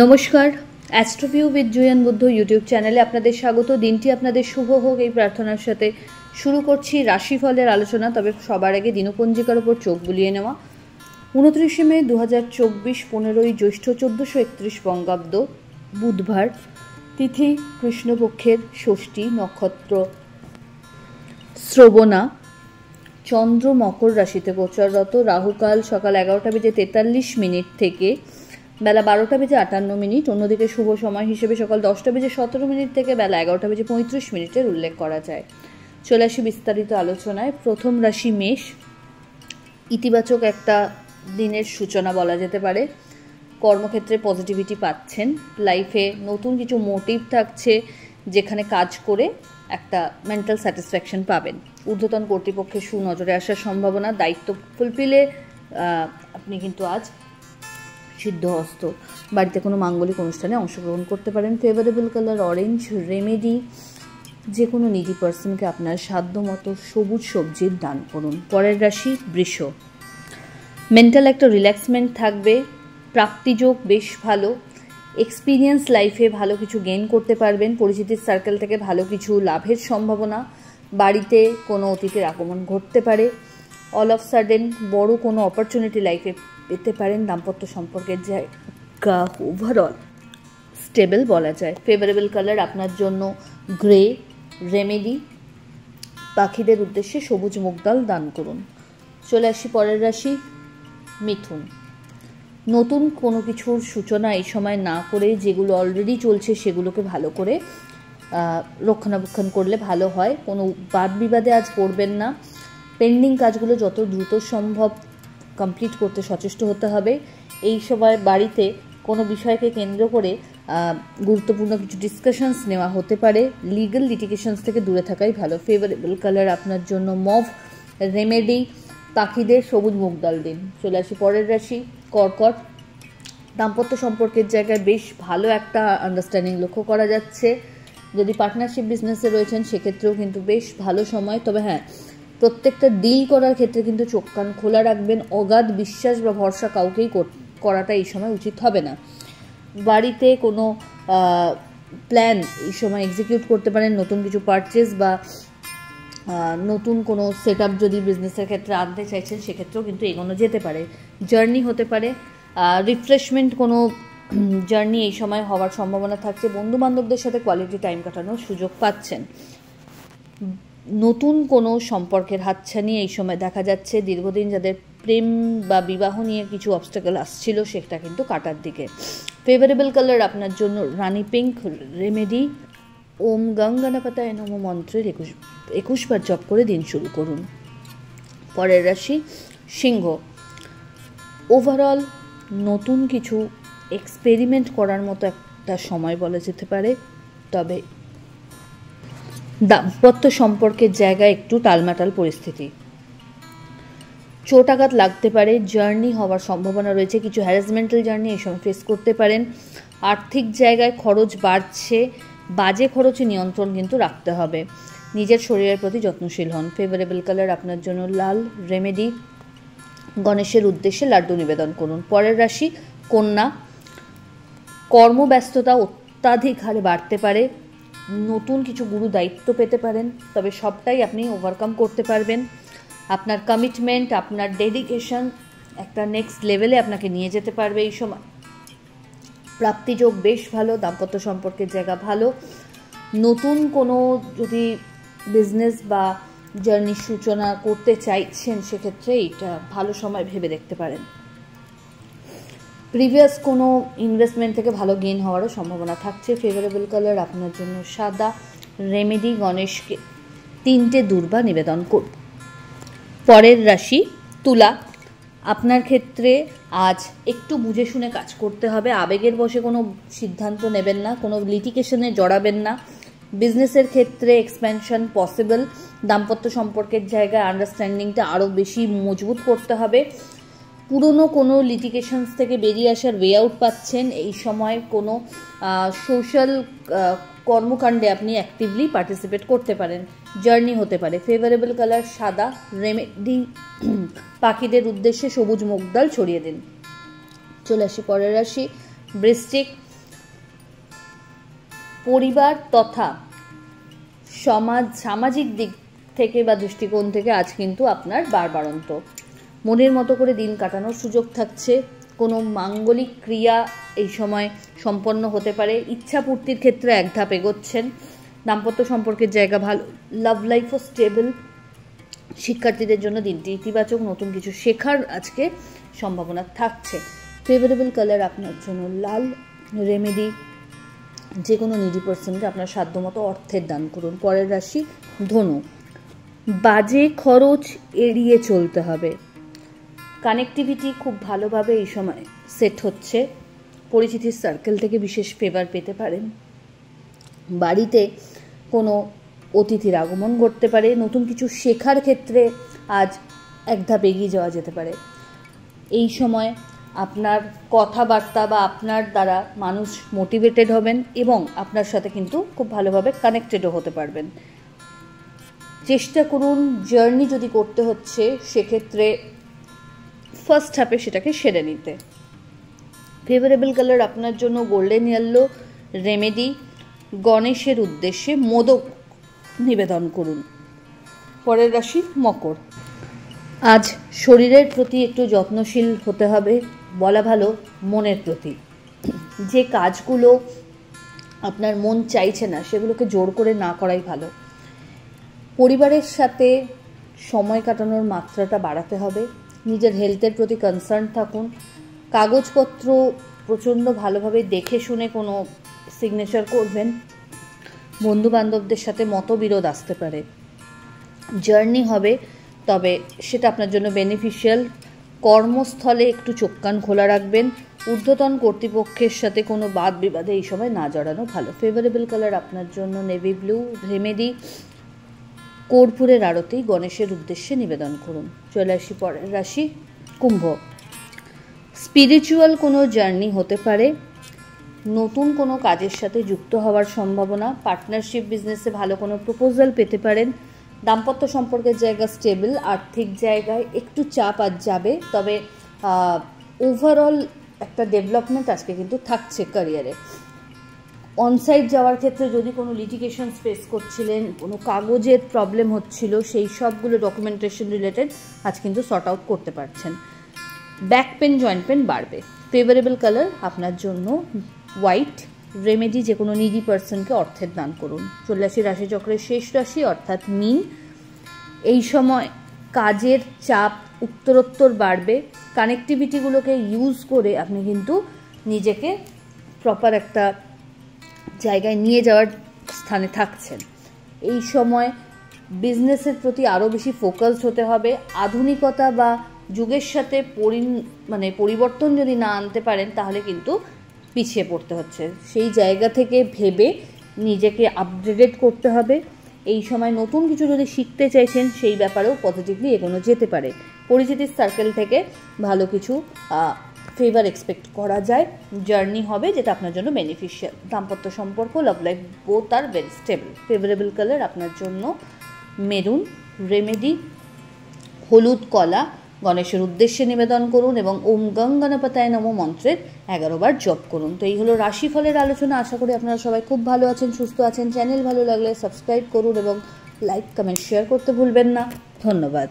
নমস্কার, অ্যাস্ট্রোভিউ with জুয়েন Buddha YouTube চ্যানেলে আপনাদের স্বাগত। দিনটি আপনাদের শুভ হোক এই প্রার্থনার সাথে শুরু করছি রাশিফলের আলোচনা। তবে সবার আগে দিনপঞ্জিকার উপর চোখ বুলিয়ে নেওয়া। 29শে মে 2024, 15ই জ্যৈষ্ঠ 1431 বঙ্গাব্দ, বুধবার, তিথি কৃষ্ণপক্ষের ষষ্ঠী, নক্ষত্র শ্রবণা, চন্দ্র মকর রাশিতে গোচররত। রাহুকাল সকাল 11:43 থেকে বেলা 12:58। অন্যদিকে শুভ সময় হিসেবে সকাল 10:17 থেকে বেলা 11:35 উল্লেখ করা যায়। চলে আসি বিস্তারিত আলোচনায়। প্রথম রাশি মেষ। ইতিবাচক একটা দিনের সূচনা বলা যেতে পারে। কর্মক্ষেত্রে পজিটিভিটি পাচ্ছেন। লাইফে নতুন কিছু মোটিভ থাকছে, যেখানে কাজ করে একটা মেন্টাল স্যাটিসফ্যাকশন পাবেন। ঊর্ধ্বতন কর্তৃপক্ষের সুনজরে আসার সম্ভাবনা। দায়িত্ব ফুলফিলে আপনি কিন্তু আজ সিদ্ধহস্ত। বাড়িতে কোনো মাঙ্গলিক অনুষ্ঠানে অংশগ্রহণ করতে পারেন। Favourable colour orange. রেমেডি, যে কোনো নিডি পার্সনকে আপনার সাধ্যমতো সবুজ সবজির দান করুন। পরের রাশি বৃষ। মেন্টাল একটা রিল্যাক্সমেন্ট থাকবে। প্রাপ্তিযোগ বেশ ভালো। এক্সপিরিয়েন্স লাইফে ভালো কিছু গেইন করতে পারবেন। পরিচিতির সার্কেল থেকে ভালো কিছু লাভের সম্ভাবনা। বাড়িতে কোনো অতিথির আগমন ঘটতে পারে। অল অফ সাডেন বড় কোনো অপরচুনিটি লাইফে পেতে পারেন। দাম্পত্য সম্পর্কের জায়গা ওভারঅল স্টেবল বলা যায়। ফেভারেবল কালার আপনার জন্য গ্রে। রেমেডি, পাখিদের উদ্দেশ্যে সবুজ মুগ ডাল দান করুন। চলে আসি পরের রাশি মিথুন। নতুন কোনো কিছুর সূচনা এই সময় না করে যেগুলো অলরেডি চলছে সেগুলোকে ভালো করে রক্ষণাবেক্ষণ করলে ভালো হয়। কোনো বাদ বিবাদে আজ পড়বেন না। পেন্ডিং কাজগুলো যত দ্রুত সম্ভব কমপ্লিট করতে সচেষ্ট হতে হবে। এই সময় বাড়িতে কোনো বিষয়কে কেন্দ্র করে গুরুত্বপূর্ণ কিছু ডিসকাশনস নেওয়া হতে পারে। লিগ্যাল লিটিগেশনস থেকে দূরে থাকাই ভালো। ফেভারেবল কালার আপনার জন্য মভ। রেমেডি, পাখিদের সবুজ মুগ ডাল দিন। চলে আসি পরের রাশি কর্কট। দাম্পত্য সম্পর্কের জায়গায় বেশ ভালো একটা আন্ডারস্ট্যান্ডিং লক্ষ্য করা যাচ্ছে। যদি পার্টনারশিপ বিজনেসে রয়েছেন সেক্ষেত্রেও কিন্তু বেশ ভালো সময়। তবে হ্যাঁ, প্রত্যেকটা ডিল করার ক্ষেত্রে কিন্তু চোখ কান খোলা রাখবেন। অগাধ বিশ্বাস বা ভরসা কাউকেই করাটা এই সময় উচিত হবে না। বাড়িতে কোনো প্ল্যান এই সময় এক্সিকিউট করতে পারেন। নতুন কিছু পারচেজ বা নতুন কোনো সেট আপ যদি বিজনেসের ক্ষেত্রে আনতে চাইছেন সেক্ষেত্রেও কিন্তু এগোনো যেতে পারে। জার্নি হতে পারে। রিফ্রেশমেন্ট কোনো জার্নি এই সময় হওয়ার সম্ভাবনা থাকছে। বন্ধুবান্ধবদের সাথে কোয়ালিটি টাইম কাটানোর সুযোগ পাচ্ছেন। নতুন কোনো সম্পর্কের হাতছানি এই সময় দেখা যাচ্ছে। দীর্ঘদিন যাদের প্রেম বা বিবাহ নিয়ে কিছু অবস্টাকেল আসছিল সেটা কিন্তু কাটার দিকে। ফেভারেবল কালার আপনার জন্য রানি পিঙ্ক। রেমেডি, ওম গঙ্গনাপতায় নমঃ মন্ত্রের 21 বার জপ করে দিন শুরু করুন। পরের রাশি সিংহ। ওভারঅল নতুন কিছু এক্সপেরিমেন্ট করার মতো একটা সময় বলা যেতে পারে। তবে দাম্পত্য সম্পর্কের জায়গায় একটু টালমাটাল পরিস্থিতি। চোট আঘাত লাগতে পারে। জার্নি হওয়ার সম্ভাবনা রয়েছে। কিছু হ্যারাসমেন্টাল জার্নি এই সময় ফেস করতে পারেন। আর্থিক জায়গায় খরচ বাড়ছে। বাজে খরচে নিয়ন্ত্রণ কিন্তু রাখতে হবে। নিজের শরীরের প্রতি যত্নশীল হন। ফেভারেবল কালার আপনার জন্য লাল। রেমেডি, গণেশের উদ্দেশ্যে লাড্ডু নিবেদন করুন। পরের রাশি কন্যা। কর্মব্যস্ততা অত্যাধিক হারে বাড়তে পারে। নতুন কিছু গুরু দায়িত্ব পেতে পারেন। তবে সবটাই আপনি ওভারকাম করতে পারবেন। আপনার কমিটমেন্ট, আপনার ডেডিকেশন একটা নেক্সট লেভেলে আপনাকে নিয়ে যেতে পারবে এই সময়। প্রাপ্তিযোগ বেশ ভালো। দাম্পত্য সম্পর্কের জায়গা ভালো। নতুন কোনো যদি বিজনেস বা জার্নির সূচনা করতে চাইছেন সেক্ষেত্রে এটা ভালো সময় ভেবে দেখতে পারেন। প্রিভিয়াস কোনো ইনভেস্টমেন্ট থেকে ভালো গেইন হওয়ারও সম্ভাবনা থাকছে। ফেভারেবল কালার আপনার জন্য সাদা। রেমেডি, গণেশকে 3টে দূর্বা নিবেদন করুন। পরের রাশি তুলা। আপনার ক্ষেত্রে আজ একটু বুঝে শুনে কাজ করতে হবে। আবেগের বশে কোনো সিদ্ধান্ত নেবেন না। কোনো লিটিগেশনে জড়াবেন না। বিজনেসের ক্ষেত্রে এক্সপ্যানশন পসিবল। দাম্পত্য সম্পর্কের জায়গায় আন্ডারস্ট্যান্ডিংটা আরও বেশি মজবুত করতে হবে। পুরনো কোনো লিটিগেশনস থেকে বেরিয়ে আসার ওয়ে আউট পাচ্ছেন। এই সময় কোনো সোশ্যাল কর্মকাণ্ডে আপনি অ্যাক্টিভলি পার্টিসিপেট করতে পারেন। জার্নি হতে পারে। ফেভারেবল কালার সাদা। রেমেডি, পাখিদের উদ্দেশ্যে সবুজ মুগ ডাল ছড়িয়ে দিন। চলে আসি পরের রাশি বৃশ্চিক। পরিবার তথা সামাজিক দিক থেকে বা দৃষ্টিকোণ থেকে আজ কিন্তু আপনার বাড়বাড়ন্ত। মনের মতো করে দিন কাটানোর সুযোগ থাকছে। কোনো মাঙ্গলিক ক্রিয়া এই সময় সম্পন্ন হতে পারে। ইচ্ছা পূর্তির ক্ষেত্রে এক ধাপ এগোচ্ছেন। দাম্পত্য সম্পর্কের জায়গা ভালো, লাভ লাইফও স্টেবল। শিক্ষার্থীদের জন্য দিনটি ইতিবাচক, নতুন কিছু শেখার আজকে সম্ভাবনা থাকছে। ফেভারেবল কালার আপনার জন্য লাল। রেমেডি, যে কোনো নিডি পার্সনকে আপনার সাধ্যমতো অর্থের দান করুন। পরের রাশি ধনু। বাজে খরচ এড়িয়ে চলতে হবে। কানেক্টিভিটি খুব ভালোভাবে এই সময় সেট হচ্ছে। পরিচিতির সার্কেল থেকে বিশেষ ফেভার পেতে পারেন। বাড়িতে কোনো অতিথির আগমন ঘটতে পারে। নতুন কিছু শেখার ক্ষেত্রে আজ এক ধাপ এগিয়ে যাওয়া যেতে পারে। এই সময় আপনার কথাবার্তা বা আপনার দ্বারা মানুষ মোটিভেটেড হবেন এবং আপনার সাথে কিন্তু খুব ভালোভাবে কানেক্টেডও হতে পারবেন। চেষ্টা করুন, জার্নি যদি করতে হচ্ছে সেক্ষেত্রে ফার্স্ট হাফে সেটাকে সেরে নিতে। ফেভারেবল কালার আপনার জন্য গোল্ডেন ইয়েলো। রেমেডি, গণেশের উদ্দেশ্যে মোদক নিবেদন করুন। পরের রাশি মকর। আজ শরীরের প্রতি একটু যত্নশীল হতে হবে, বলা ভালো মনের প্রতি। যে কাজগুলো আপনার মন চাইছে না সেগুলোকে জোর করে না করাই ভালো। পরিবারের সাথে সময় কাটানোর মাত্রাটা বাড়াতে হবে। নিজের হেলথের প্রতি কনসার্ন থাকুন। কাগজপত্র প্রচণ্ড ভালোভাবে দেখে শুনে কোনো সিগনেচার করবেন। বন্ধুবান্ধবদের সাথে মতবিরোধ আসতে পারে। জার্নি হবে, তবে সেটা আপনার জন্য বেনিফিশিয়াল। কর্মস্থলে একটু চোখ কান খোলা রাখবেন। ঊর্ধ্বতন কর্তৃপক্ষের সাথে কোনো বাদ বিবাদে এই সময় না জড়ানো ভালো। ফেভারেবল কালার আপনার জন্য নেভি ব্লু। রেমেডি, কর্পূরের আরতি গণেশের উদ্দেশ্যে নিবেদন করুন। চলে আসি পরের রাশি কুম্ভ। স্পিরিচুয়াল কোনো জার্নি হতে পারে। নতুন কোনো কাজের সাথে যুক্ত হওয়ার সম্ভাবনা। পার্টনারশিপ বিজনেসে ভালো কোনো প্রপোজাল পেতে পারেন। দাম্পত্য সম্পর্কের জায়গা স্টেবল। আর্থিক জায়গায় একটু চাপ আজ যাবে, তবে ওভারঅল একটা ডেভেলপমেন্ট আজকে কিন্তু থাকছে ক্যারিয়ারে। অনসাইট যাওয়ার ক্ষেত্রে যদি কোনো লিটিগেশন ফেস করছিলেন, কোনো কাগজের প্রবলেম হচ্ছিল, সেই সবগুলো ডকুমেন্টেশন রিলেটেড আজ কিন্তু সর্ট আউট করতে পারছেন। ব্যাক পেন, জয়েন্ট পেন বাড়বে। ফেভারেবল কালার আপনার জন্য হোয়াইট। রেমেডি, যে কোনো নিডি পার্সনকে অর্থের দান করুন। চলে আসি রাশিচক্রের শেষ রাশি অর্থাৎ মীন। এই সময় কাজের চাপ উত্তরোত্তর বাড়বে। কানেক্টিভিটিগুলোকে ইউজ করে আপনি কিন্তু নিজেকে প্রপার একটা জায়গায় নিয়ে যাওয়ার স্থানে থাকছেন। এই সময় বিজনেসের প্রতি আরও বেশি ফোকাসড হতে হবে। আধুনিকতা বা যুগের সাথে পরিবর্তন যদি না আনতে পারেন তাহলে কিন্তু পিছিয়ে পড়তে হচ্ছে। সেই জায়গা থেকে ভেবে নিজেকে আপগ্রেডেড করতে হবে। এই সময় নতুন কিছু যদি শিখতে চাইছেন সেই ব্যাপারেও পজিটিভলি এগোনো যেতে পারে। পরিচিতির সার্কেল থেকে ভালো কিছু ফেভার এক্সপেক্ট করা যায়। জার্নি হবে যেটা আপনার জন্য বেনিফিশিয়াল। দাম্পত্য সম্পর্ক, love life both are very stable. Favourable colour আপনার জন্য মেরুন। রেমেডি, হলুদ কলা গণেশের উদ্দেশ্যে নিবেদন করুন এবং ওম গং গণপতায় নমঃ মন্ত্রের 11 বার জপ করুন। তো এই হলো রাশিফলের আলোচনা। আশা করি আপনারা সবাই খুব ভালো আছেন, সুস্থ আছেন। চ্যানেল ভালো লাগলে সাবস্ক্রাইব করুন এবং লাইক, কমেন্ট, শেয়ার করতে ভুলবেন না। ধন্যবাদ।